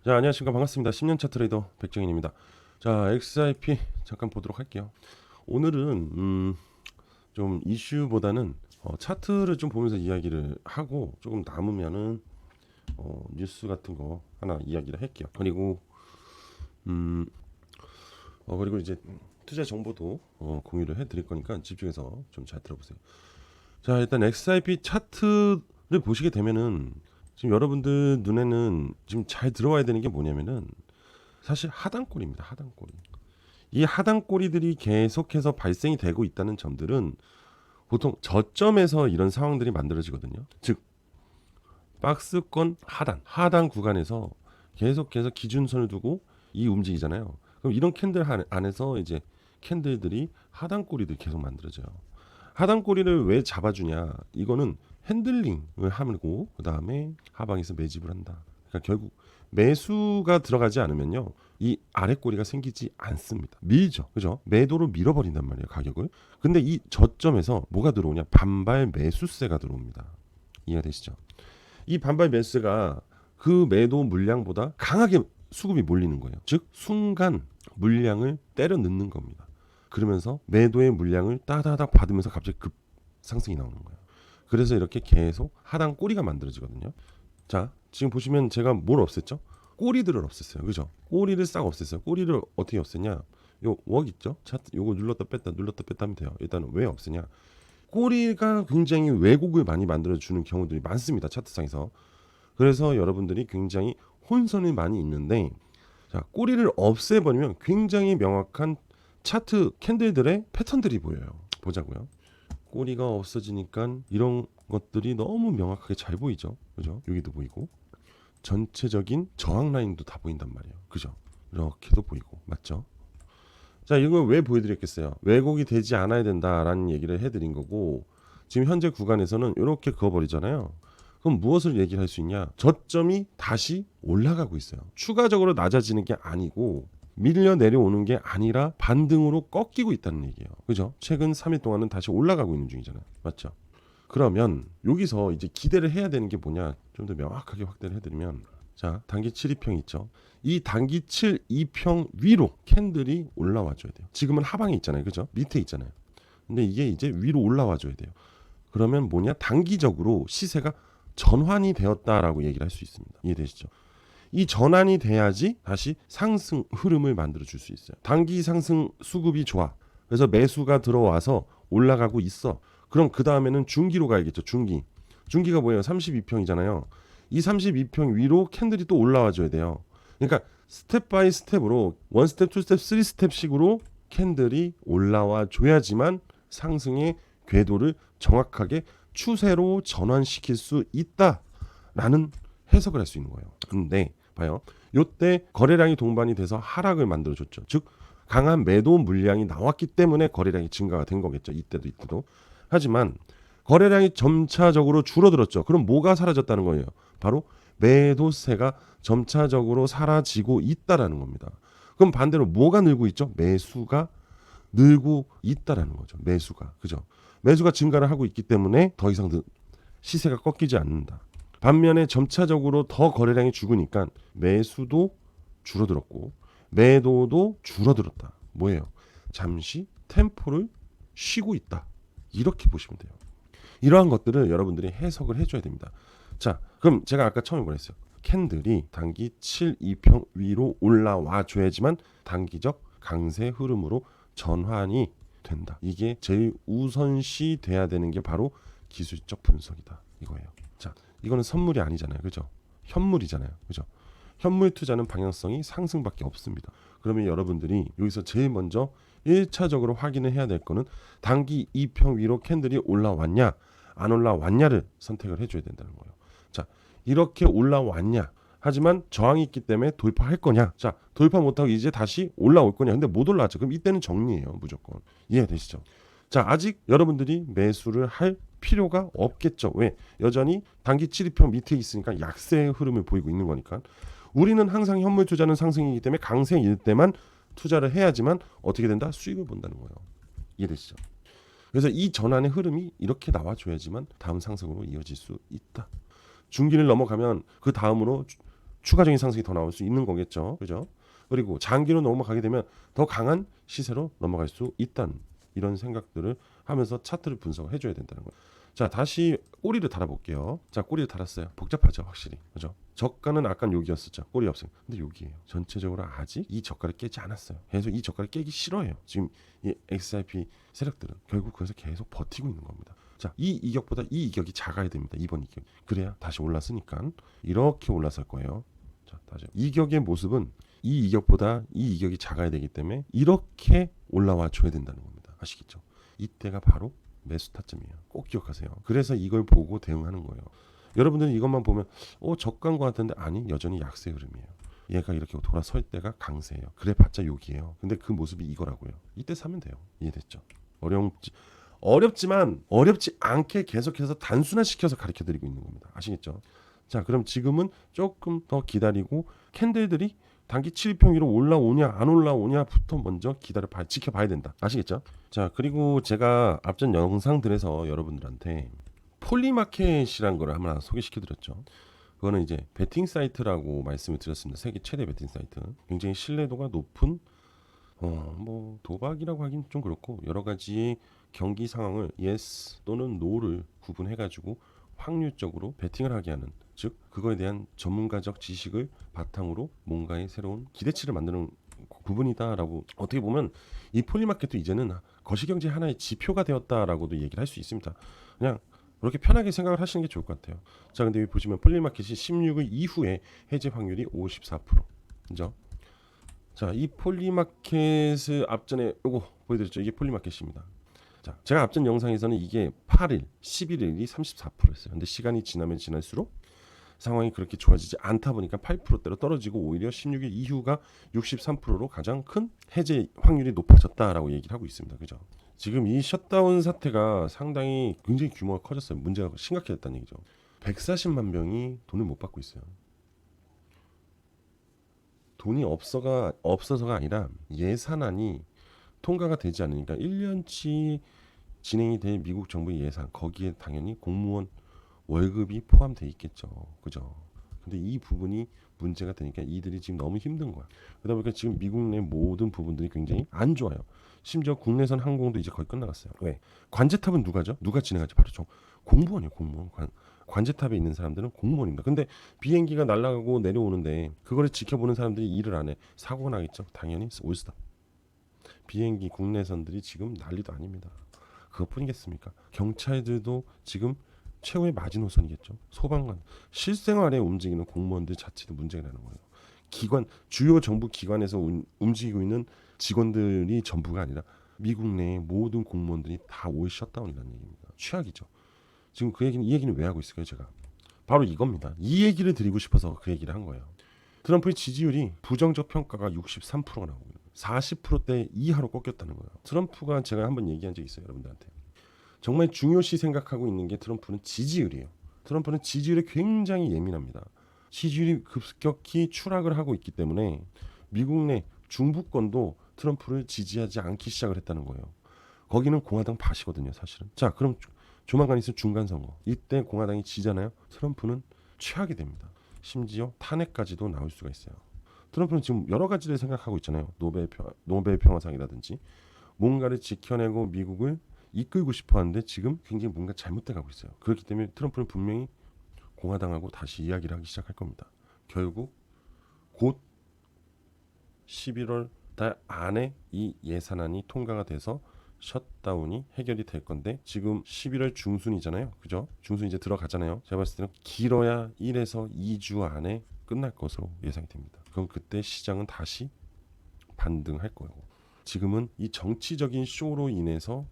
자, 안녕하십니까. 반갑습니다. 10년차 트레이더 백정인입니다. 자, XRP 잠깐 보도록 할게요. 오늘은 좀 이슈보다는 차트를 좀 보면서 이야기를 하고 조금 남으면은 뉴스 같은 거 하나 이야기를 할게요. 그리고 그리고 이제 투자 정보도 공유를 해드릴 거니까 집중해서 좀 잘 들어보세요. 자, 일단 XRP 차트를 보시게 되면은 지금 여러분들 눈에는 지금 잘 들어와야 되는 게 뭐냐면은 사실 하단골입니다. 하단골. 이 하단골이들이 계속해서 발생이 되고 있다는 점들은 보통 저점에서 이런 상황들이 만들어지거든요. 즉 박스권 하단 구간에서 계속해서 기준선을 두고 이 움직이잖아요. 그럼 이런 캔들 안에서 이제 캔들들이 하단꼬리들이 계속 만들어져요. 하단꼬리를 왜 잡아주냐? 이거는 핸들링을 하고 그 다음에 하방에서 매집을 한다. 그러니까 결국 매수가 들어가지 않으면요, 이 아래 꼬리가 생기지 않습니다. 밀죠, 그죠? 매도로 밀어버린단 말이에요, 가격을. 근데 이 저점에서 뭐가 들어오냐? 반발 매수세가 들어옵니다. 이해가 되시죠? 이 반발 매수세가 그 매도 물량보다 강하게 수급이 몰리는 거예요. 즉 순간 물량을 때려 넣는 겁니다. 그러면서 매도의 물량을 따다닥 받으면서 갑자기 급 상승이 나오는 거예요. 그래서 이렇게 계속 하단 꼬리가 만들어지거든요. 자, 지금 보시면 제가 뭘 없앴죠? 꼬리들을 없앴어요. 그죠? 꼬리를 싹 없앴어요. 꼬리를 어떻게 없앴냐? 요 웍 있죠? 차트 요거 눌렀다 뺐다 하면 돼요. 일단 왜 없애냐? 꼬리가 굉장히 왜곡을 많이 만들어주는 경우들이 많습니다. 차트상에서. 그래서 여러분들이 굉장히 혼선이 많이 있는데, 자, 꼬리를 없애버리면 굉장히 명확한 차트 캔들들의 패턴들이 보여요. 보자고요. 꼬리가 없어지니까 이런 것들이 너무 명확하게 잘 보이죠. 그죠? 여기도 보이고 전체적인 저항 라인도 다 보인단 말이에요. 그죠? 이렇게도 보이고 맞죠? 자, 이거 왜 보여드렸겠어요? 왜곡이 되지 않아야 된다라는 얘기를 해드린 거고, 지금 현재 구간에서는 이렇게 그어버리잖아요. 그럼 무엇을 얘기를 할 수 있냐? 저점이 다시 올라가고 있어요. 추가적으로 낮아지는 게 아니고 밀려 내려오는 게 아니라 반등으로 꺾이고 있다는 얘기예요. 그죠? 최근 3일 동안은 다시 올라가고 있는 중이잖아요. 맞죠? 그러면 여기서 이제 기대를 해야 되는 게 뭐냐? 좀 더 명확하게 확대를 해드리면, 자, 단기 7,2평 있죠? 이 단기 7,2평 위로 캔들이 올라와 줘야 돼요. 지금은 하방에 있잖아요. 그죠? 밑에 있잖아요. 근데 이게 이제 위로 올라와 줘야 돼요. 그러면 뭐냐? 단기적으로 시세가 전환이 되었다라고 얘기를 할 수 있습니다. 이해되시죠? 이 전환이 돼야지 다시 상승 흐름을 만들어 줄 수 있어요. 단기 상승 수급이 좋아. 그래서 매수가 들어와서 올라가고 있어. 그럼 그 다음에는 중기로 가야겠죠. 중기가 뭐예요? 32평이잖아요. 이 32평 위로 캔들이 또 올라와 줘야 돼요. 그러니까 스텝 바이 스텝으로 1스텝, 2스텝, 3스텝식으로 캔들이 올라와 줘야지만 상승의 궤도를 정확하게 추세로 전환시킬 수 있다라는 해석을 할 수 있는 거예요. 근데 봐요. 요때 거래량이 동반이 돼서 하락을 만들어줬죠. 즉 강한 매도 물량이 나왔기 때문에 거래량이 증가가 된 거겠죠. 이때도. 하지만 거래량이 점차적으로 줄어들었죠. 그럼 뭐가 사라졌다는 거예요? 바로 매도세가 점차적으로 사라지고 있다라는 겁니다. 그럼 반대로 뭐가 늘고 있죠? 매수가 늘고 있다라는 거죠. 매수가. 그죠? 매수가 증가를 하고 있기 때문에 더 이상 시세가 꺾이지 않는다. 반면에 점차적으로 더 거래량이 죽으니까 매수도 줄어들었고 매도도 줄어들었다. 뭐예요? 잠시 템포를 쉬고 있다. 이렇게 보시면 돼요. 이러한 것들을 여러분들이 해석을 해줘야 됩니다. 자, 그럼 제가 아까 처음에 뭐랬어요? 캔들이 단기 7,2평 위로 올라와 줘야지만 단기적 강세 흐름으로 전환이 된다. 이게 제일 우선시 돼야 되는 게 바로 기술적 분석이다. 이거예요. 자, 이거는 선물이 아니잖아요. 그죠? 현물이잖아요. 그죠? 현물 투자는 방향성이 상승밖에 없습니다. 그러면 여러분들이 여기서 제일 먼저 1차적으로 확인을 해야 될 거는 단기 2평 위로 캔들이 올라왔냐 안 올라왔냐를 선택을 해줘야 된다는 거예요. 자, 이렇게 올라왔냐, 하지만 저항이 있기 때문에 돌파할 거냐. 자, 돌파 못하고 이제 다시 올라올 거냐. 근데 못 올라왔죠. 그럼 이때는 정리해요. 무조건. 이해되시죠? 자, 아직 여러분들이 매수를 할 필요가 없겠죠. 왜? 여전히 단기 7,2평 밑에 있으니까 약세의 흐름을 보이고 있는 거니까. 우리는 항상 현물 투자는 상승이기 때문에 강세일 때만 투자를 해야지만 어떻게 된다? 수익을 본다는 거예요. 이해되시죠? 그래서 이 전환의 흐름이 이렇게 나와줘야지만 다음 상승으로 이어질 수 있다. 중기를 넘어가면 그 다음으로 추가적인 상승이 더 나올 수 있는 거겠죠. 그죠? 그리고 장기로 넘어가게 되면 더 강한 시세로 넘어갈 수 있다는 이런 생각들을 하면서 차트를 분석을 해줘야 된다는 거예요. 자, 다시 꼬리를 달아볼게요. 자, 꼬리를 달았어요. 복잡하죠, 확실히. 그죠? 저가는 아까 여기였었죠. 꼬리 없어요. 근데 여기예요. 전체적으로 아직 이 저가를 깨지 않았어요. 계속 이 저가를 깨기 싫어해요. 지금 이 XRP 세력들은 결국 그래서 계속 버티고 있는 겁니다. 자, 이 이격보다 이 이격이 작아야 됩니다. 이번 이격. 그래야 다시 올랐으니까 이렇게 올랐을 거예요. 자, 다시 이격의 모습은 이 이격보다 이 이격이 작아야 되기 때문에 이렇게 올라와 줘야 된다는 겁니다. 아시겠죠? 이때가 바로 매수 타점이에요. 꼭 기억하세요. 그래서 이걸 보고 대응하는 거예요. 여러분들은 이것만 보면 저가인 것 같은데 아니, 여전히 약세 흐름이에요. 얘가 이렇게 돌아설 때가 강세예요. 그래 봤자 여기예요. 근데 그 모습이 이거라고요. 이때 사면 돼요. 이해됐죠? 어렵지만 어렵지 않게 계속해서 단순화시켜서 가르쳐드리고 있는 겁니다. 아시겠죠? 자, 그럼 지금은 조금 더 기다리고 캔들들이 단기 7일평 올라오냐 안 올라오냐부터 먼저 지켜봐야 된다. 아시겠죠? 자, 그리고 제가 앞전 영상들에서 여러분들한테 폴리마켓이라는 걸 하나 소개시켜드렸죠. 그거는 이제 베팅 사이트라고 말씀을 드렸습니다. 세계 최대 베팅 사이트. 굉장히 신뢰도가 높은 뭐 도박이라고 하긴 좀 그렇고 여러 가지 경기 상황을 yes 또는 no를 구분해가지고 확률적으로 베팅을 하게 하는, 즉 그거에 대한 전문가적 지식을 바탕으로 뭔가의 새로운 기대치를 만드는 부분이다라고, 어떻게 보면 이 폴리마켓도 이제는 거시경제 하나의 지표가 되었다라고도 얘기를 할 수 있습니다. 그냥 그렇게 편하게 생각을 하시는 게 좋을 것 같아요. 자, 근데 여기 보시면 폴리마켓이 16일 이후에 해제 확률이 54%. 그죠? 자, 이 폴리마켓을 앞전에 요거 보여드렸죠. 이게 폴리마켓입니다. 자, 제가 앞전 영상에서는 이게 8일, 11일이 34%였어요. 근데 시간이 지나면 지날수록 상황이 그렇게 좋아지지 않다 보니까 8%대로 떨어지고 오히려 16일 이후가 63%로 가장 큰 해제 확률이 높아졌다라고 얘기를 하고 있습니다. 그죠? 지금 이 셧다운 사태가 상당히 굉장히 규모가 커졌어요. 문제가 심각해졌다는 얘기죠. 140만 명이 돈을 못 받고 있어요. 돈이 없어서가 아니라 예산안이 통과가 되지 않으니까 1년치 진행이 될 미국 정부의 예산, 거기에 당연히 공무원 월급이 포함되어 있겠죠. 그죠? 근데 이 부분이 문제가 되니까 이들이 지금 너무 힘든 거야. 그러다 보니까 지금 미국 내 모든 부분들이 굉장히 안 좋아요. 심지어 국내선 항공도 이제 거의 끝나갔어요. 왜? 관제탑은 누가 진행하지? 바로 공무원이에요. 공무원. 관제탑에 있는 사람들은 공무원입니다. 근데 비행기가 날아가고 내려오는데 그거를 지켜보는 사람들이 일을 안 해. 사고가 나겠죠. 당연히 올스타. 비행기 국내선들이 지금 난리도 아닙니다. 그것뿐이겠습니까? 경찰들도 지금 최후의 마지노선이겠죠. 소방관, 실생활에 움직이는 공무원들 자체도 문제가 되는 거예요. 주요 정부 기관에서 움직이고 있는 직원들이 전부가 아니라 미국 내의 모든 공무원들이 다 올 셧다운이라는 얘기입니다. 최악이죠. 지금 이 얘기는 왜 하고 있을까요? 제가 바로 이겁니다. 이 얘기를 드리고 싶어서 그 얘기를 한 거예요. 트럼프의 지지율이 부정적 평가가 63%가 나오고 40%대 이하로 꺾였다는 거예요. 트럼프가 제가 한번 얘기한 적이 있어요, 여러분들한테. 정말 중요시 생각하고 있는 게 트럼프는 지지율이에요. 트럼프는 지지율에 굉장히 예민합니다. 지지율이 급격히 추락을 하고 있기 때문에 미국 내 중부권도 트럼프를 지지하지 않기 시작을 했다는 거예요. 거기는 공화당 밭이거든요, 사실은. 자, 그럼 조만간 있을 중간 선거. 이때 공화당이 지잖아요. 트럼프는 최악이 됩니다. 심지어 탄핵까지도 나올 수가 있어요. 트럼프는 지금 여러 가지를 생각하고 있잖아요. 노벨 평화상이라든지 뭔가를 지켜내고 미국을 이끌고 싶어 하는데 지금 굉장히 뭔가 잘못돼 가고 있어요. 그렇기 때문에 트럼프는 분명히 공화당하고 다시 이야기를 하기 시작할 겁니다. 결국 곧 11월 달 안에 이 예산안이 통과가 돼서 셧다운이 해결이 될 건데 지금 11월 중순이잖아요. 그죠? 중순 이제 들어가잖아요. 제가 봤을 때는 길어야 1에서 2주 안에 끝날 것으로 예상이 됩니다. 그럼 그때 시장은 다시 반등할 거고, 지금은 이 정치적인 쇼로 인해서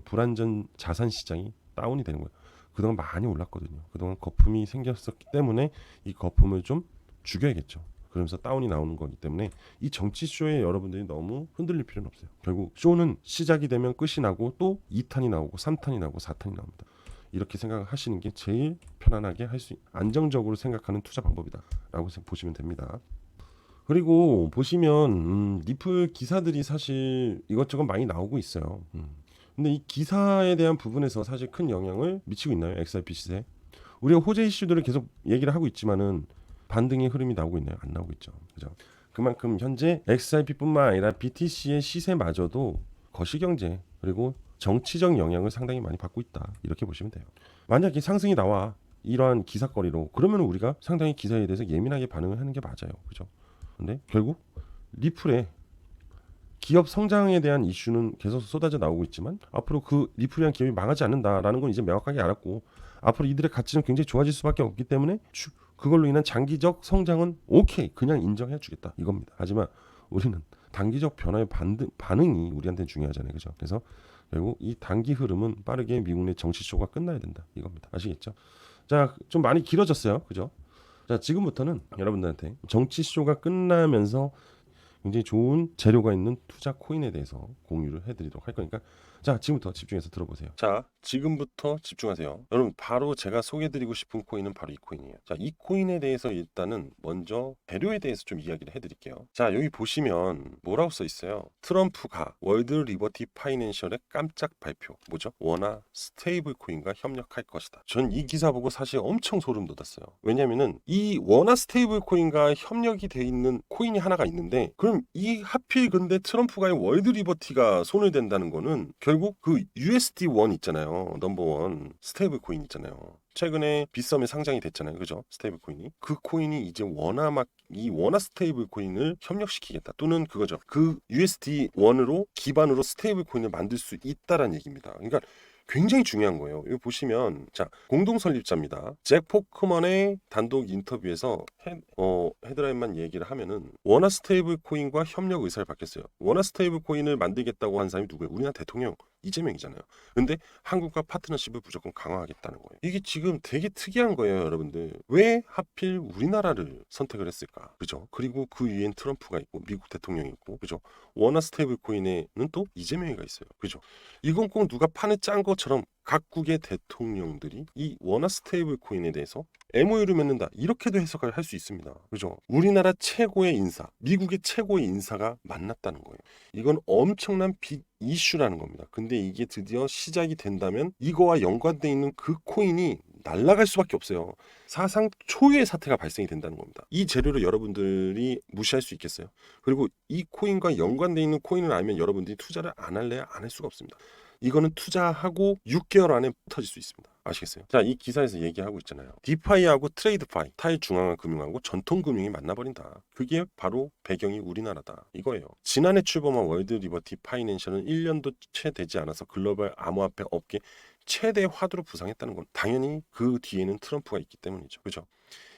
불안전 자산 시장이 다운이 되는 거예요. 그동안 많이 올랐거든요. 그동안 거품이 생겼었기 때문에 이 거품을 좀 죽여야겠죠. 그러면서 다운이 나오는 거기 때문에 이 정치 쇼에 여러분들이 너무 흔들릴 필요는 없어요. 결국 쇼는 시작이 되면 끝이 나고 또 2탄이 나오고 3탄이 나오고 4탄이 나옵니다. 이렇게 생각하시는 게 제일 편안하게 안정적으로 생각하는 투자 방법이다라고 보시면 됩니다. 그리고 보시면 리플 기사들이 사실 이것저것 많이 나오고 있어요. 근데 이 기사에 대한 부분에서 사실 큰 영향을 미치고 있나요? XRP 시세. 우리가 호재 이슈들을 계속 얘기를 하고 있지만은 반등의 흐름이 나오고 있나요? 안 나오고 있죠. 그죠? 그만큼 현재 XRP뿐만 아니라 BTC의 시세마저도 거시경제 그리고 정치적 영향을 상당히 많이 받고 있다. 이렇게 보시면 돼요. 만약에 상승이 나와 이러한 기사거리로 그러면 우리가 상당히 기사에 대해서 예민하게 반응을 하는 게 맞아요. 그죠? 근데 결국 리플에 기업 성장에 대한 이슈는 계속 쏟아져 나오고 있지만 앞으로 그 리플이란 기업이 망하지 않는다라는 건 이제 명확하게 알았고 앞으로 이들의 가치는 굉장히 좋아질 수밖에 없기 때문에 그걸로 인한 장기적 성장은 오케이 그냥 인정해 주겠다 이겁니다. 하지만 우리는 단기적 변화의 반응이 우리한테는 중요하잖아요. 그죠? 그래서 결국 이 단기 흐름은 빠르게 미국 내 정치 쇼가 끝나야 된다 이겁니다. 아시겠죠? 자, 좀 많이 길어졌어요. 그죠? 자, 지금부터는 여러분들한테 정치 쇼가 끝나면서 굉장히 좋은 재료가 있는 투자 코인에 대해서 공유를 해드리도록 할 거니까 자 지금부터 집중해서 들어보세요. 자 지금부터 집중하세요. 여러분 바로 제가 소개해드리고 싶은 코인은 바로 이 코인이에요. 자 이 코인에 대해서 일단은 먼저 재료에 대해서 좀 이야기를 해드릴게요. 자 여기 보시면 뭐라고 써 있어요. 트럼프가 월드 리버티 파이낸셜의 깜짝 발표 뭐죠? 원화 스테이블 코인과 협력할 것이다. 전 이 기사 보고 사실 엄청 소름 돋았어요. 왜냐면은 이 원화 스테이블 코인과 협력이 돼 있는 코인이 하나가 있는데 그럼 이 하필 근데 트럼프가 월드 리버티가 손을 댄다는 거는 결국 그 USD1 있잖아요. 넘버원 스테이블 코인 있잖아요. 최근에 빗썸에 상장이 됐잖아요. 그죠? 스테이블 코인이. 그 코인이 이제 이 원화 스테이블 코인을 협력시키겠다. 또는 그거죠. 그 USD1으로 기반으로 스테이블 코인을 만들 수 있다라는 얘기입니다. 그러니까 굉장히 중요한 거예요. 여기 보시면 자 공동 설립자입니다. 잭 포크먼의 단독 인터뷰에서 헤드라인만 얘기를 하면은 원화 스테이블 코인과 협력 의사를 밝혔어요. 원화 스테이블 코인을 만들겠다고 한 사람이 누구예요? 우리나라 대통령 이재명이잖아요. 근데 한국과 파트너십을 무조건 강화하겠다는 거예요. 이게 지금 되게 특이한 거예요, 여러분들. 왜 하필 우리나라를 선택을 했을까? 그죠? 그리고 그 위엔 트럼프가 있고 미국 대통령이 있고 그죠? 원화 스테이블 코인에는 또 이재명이가 있어요. 그죠? 이건 꼭 누가 판을 짠 것처럼 각국의 대통령들이 이 원화 스테이블 코인에 대해서 MOU를 맺는다. 이렇게도 해석을 할 수 있습니다. 그죠? 우리나라 최고의 인사, 미국의 최고의 인사가 만났다는 거예요. 이건 엄청난 빅 이슈라는 겁니다. 근데 이게 드디어 시작이 된다면 이거와 연관돼 있는 그 코인이 날아갈 수밖에 없어요. 사상 초유의 사태가 발생이 된다는 겁니다. 이 재료를 여러분들이 무시할 수 있겠어요? 그리고 이 코인과 연관돼 있는 코인을 알면 여러분들이 투자를 안 할래야 안 할 수가 없습니다. 이거는 투자하고 6개월 안에 터질 수 있습니다. 아시겠어요? 자, 이 기사에서 얘기하고 있잖아요. 디파이하고 트레이드파이, 탈중앙화 금융하고 전통금융이 만나버린다. 그게 바로 배경이 우리나라다. 이거예요. 지난해 출범한 월드 리버티 파이낸셜은 1년도 채 되지 않아서 글로벌 암호화폐 업계 최대 화두로 부상했다는 건 당연히 그 뒤에는 트럼프가 있기 때문이죠. 그죠?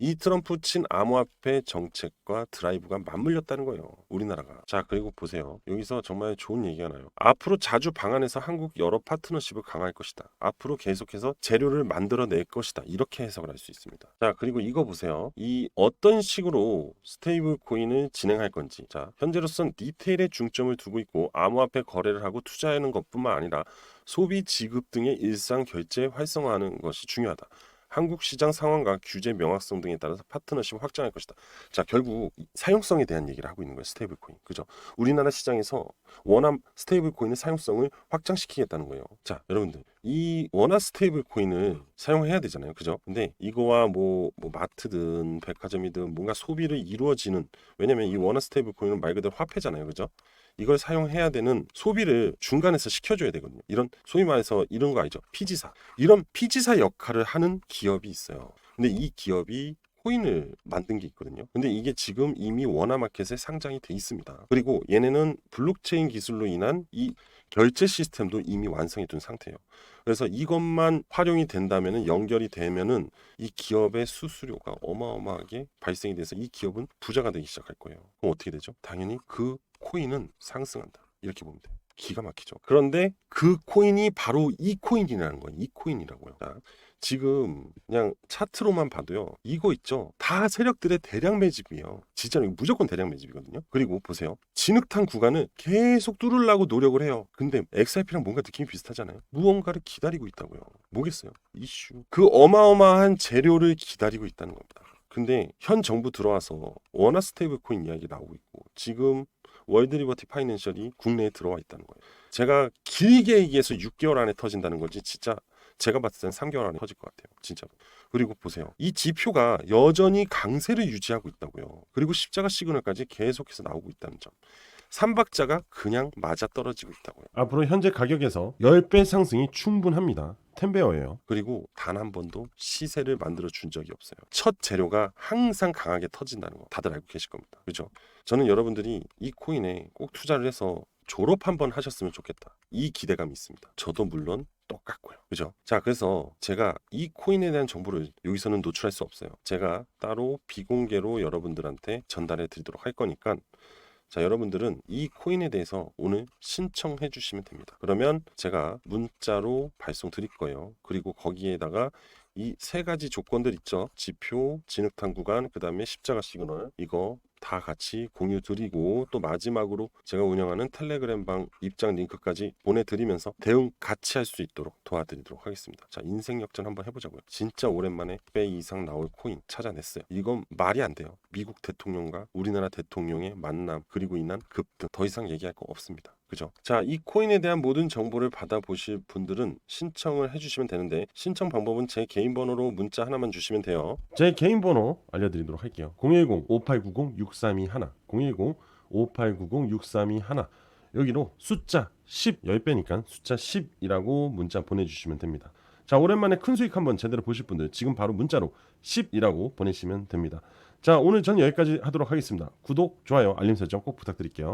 이 트럼프 친 암호화폐 정책과 드라이브가 맞물렸다는 거예요. 우리나라가. 자 그리고 보세요. 여기서 정말 좋은 얘기가 나요. 앞으로 자주 방한해서 한국 여러 파트너십을 강화할 것이다. 앞으로 계속해서 재료를 만들어낼 것이다. 이렇게 해석을 할 수 있습니다. 자 그리고 이거 보세요. 이 어떤 식으로 스테이블 코인을 진행할 건지. 자 현재로선 디테일에 중점을 두고 있고 암호화폐 거래를 하고 투자하는 것뿐만 아니라 소비 지급 등의 일상 결제 활성화하는 것이 중요하다. 한국 시장 상황과 규제 명확성 등에 따라서 파트너십을 확장할 것이다. 자, 결국 사용성에 대한 얘기를 하고 있는 거예요. 스테이블 코인. 그죠? 우리나라 시장에서 원화 스테이블 코인의 사용성을 확장시키겠다는 거예요. 자, 여러분들. 이 원화 스테이블 코인을 사용해야 되잖아요. 그죠? 근데 이거와 뭐 마트든 백화점이든 뭔가 소비를 이루어지는 왜냐면 이 원화 스테이블 코인은 말 그대로 화폐잖아요. 그죠? 이걸 사용해야 되는 소비를 중간에서 시켜줘야 되거든요. 이런 소위 말해서 이런 거 알죠? 피지사. 이런 피지사 역할을 하는 기업이 있어요. 근데 이 기업이 코인을 만든 게 있거든요. 근데 이게 지금 이미 원화마켓에 상장이 돼 있습니다. 그리고 얘네는 블록체인 기술로 인한 이 결제 시스템도 이미 완성해 둔 상태예요. 그래서 이것만 활용이 된다면은 연결이 되면은 이 기업의 수수료가 어마어마하게 발생이 돼서 이 기업은 부자가 되기 시작할 거예요. 그럼 어떻게 되죠? 당연히 그 코인은 상승한다. 이렇게 보면 돼요. 기가 막히죠. 그런데 그 코인이 바로 이 코인이라는 거예요. 이 코인이라고요. 자, 지금 그냥 차트로만 봐도요. 이거 있죠. 다 세력들의 대량 매집이에요. 진짜로 무조건 대량 매집이거든요. 그리고 보세요. 진흙탕 구간을 계속 뚫으려고 노력을 해요. 근데 XRP랑 뭔가 느낌이 비슷하잖아요. 무언가를 기다리고 있다고요. 뭐겠어요? 이슈. 그 어마어마한 재료를 기다리고 있다는 겁니다. 근데 현 정부 들어와서 원화 스테이블 코인 이야기 나오고 있고 지금 월드 리버티 파이낸셜이 국내에 들어와 있다는 거예요. 제가 길게 얘기해서 6개월 안에 터진다는 거지 진짜 제가 봤을 땐 3개월 안에 터질 것 같아요. 진짜로. 그리고 보세요. 이 지표가 여전히 강세를 유지하고 있다고요. 그리고 십자가 시그널까지 계속해서 나오고 있다는 점. 삼박자가 그냥 맞아떨어지고 있다고요. 앞으로 현재 가격에서 10배 상승이 충분합니다. 10배어예요. 그리고 단 한 번도 시세를 만들어 준 적이 없어요. 첫 재료가 항상 강하게 터진다는 거 다들 알고 계실 겁니다. 그렇죠? 저는 여러분들이 이 코인에 꼭 투자를 해서 졸업 한번 하셨으면 좋겠다. 이 기대감이 있습니다. 저도 물론 똑같고요. 그죠? 자, 그래서 제가 이 코인에 대한 정보를 여기서는 노출할 수 없어요. 제가 따로 비공개로 여러분들한테 전달해 드리도록 할 거니까 자, 여러분들은 이 코인에 대해서 오늘 신청해 주시면 됩니다. 그러면 제가 문자로 발송 드릴 거예요. 그리고 거기에다가 이 세 가지 조건들 있죠. 지표, 진흙탕 구간, 그 다음에 십자가 시그널 이거 다 같이 공유 드리고 또 마지막으로 제가 운영하는 텔레그램 방 입장 링크까지 보내드리면서 대응 같이 할 수 있도록 도와드리도록 하겠습니다. 자, 인생 역전 한번 해보자고요. 진짜 오랜만에 100배 이상 나올 코인 찾아냈어요. 이건 말이 안 돼요. 미국 대통령과 우리나라 대통령의 만남 그리고 인한 급등 더 이상 얘기할 거 없습니다. 그죠? 자, 이 코인에 대한 모든 정보를 받아보실 분들은 신청을 해주시면 되는데 신청 방법은 제 개인 번호로 문자 하나만 주시면 돼요. 제 개인 번호 알려드리도록 할게요. 010-5890-6321 010-5890-6321 여기로 숫자 10, 10배니까 숫자 10이라고 문자 보내주시면 됩니다. 자, 오랜만에 큰 수익 한번 제대로 보실 분들 지금 바로 문자로 10이라고 보내시면 됩니다. 자, 오늘 전 여기까지 하도록 하겠습니다. 구독, 좋아요, 알림 설정 꼭 부탁드릴게요.